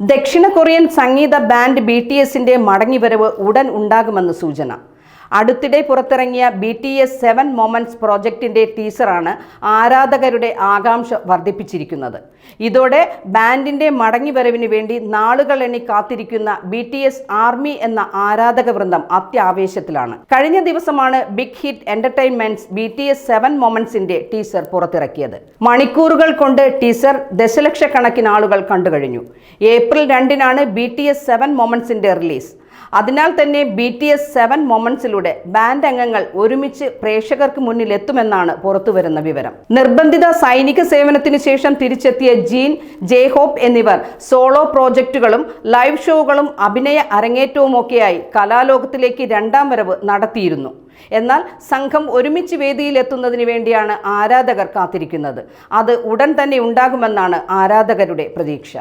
ദക്ഷിണ കൊറിയൻ സംഗീത ബാൻഡ് BTSന്റെ മടങ്ങിവരവ് ഉടൻ ഉണ്ടാകുമെന്ന് സൂചന. അടുത്തിടെ പുറത്തിറങ്ങിയ BTS 7 Moments പ്രോജക്റ്റിന്റെ ടീസറാണ് ആരാധകരുടെ ആകാംക്ഷ വർദ്ധിപ്പിച്ചിരിക്കുന്നത്. ഇതോടെ ബാൻഡിന്റെ മടങ്ങിവരവിന് വേണ്ടി നാളുകൾ എണ്ണി കാത്തിരിക്കുന്ന BTS ആർമി എന്ന ആരാധക വൃന്ദം അത്യാവേശത്തിലാണ്. കഴിഞ്ഞ ദിവസമാണ് ബിഗ് ഹിറ്റ് എന്റർടൈൻമെന്റ്സ് BTS 7 Momentsന്റെ ടീസർ പുറത്തിറക്കിയത്. മണിക്കൂറുകൾ കൊണ്ട് ടീസർ ദശലക്ഷക്കണക്കിന് ആളുകൾ കണ്ടുകഴിഞ്ഞു. ഏപ്രിൽ 2-നാണ് BTS 7 Momentsന്റെ റിലീസ്. അതിനാൽ തന്നെ BTS 7 Momentsലൂടെ ബാൻഡ് അംഗങ്ങൾ ഒരുമിച്ച് പ്രേക്ഷകർക്ക് മുന്നിൽ എത്തുമെന്നാണ് പുറത്തുവരുന്ന വിവരം. നിർബന്ധിത സൈനിക സേവനത്തിനു ശേഷം തിരിച്ചെത്തിയ ജീൻ, ജെ-ഹോപ്പ് എന്നിവർ സോളോ പ്രോജക്റ്റുകളും ലൈവ് ഷോകളും അഭിനയ അരങ്ങേറ്റവുമൊക്കെയായി കലാലോകത്തിലേക്ക് രണ്ടാം വരവ് നടത്തിയിരുന്നു. എന്നാൽ സംഘം ഒരുമിച്ച് വേദിയിലെത്തുന്നതിന് വേണ്ടിയാണ് ആരാധകർ കാത്തിരിക്കുന്നത്. അത് ഉടൻ തന്നെ ഉണ്ടാകുമെന്നാണ് ആരാധകരുടെ പ്രതീക്ഷ.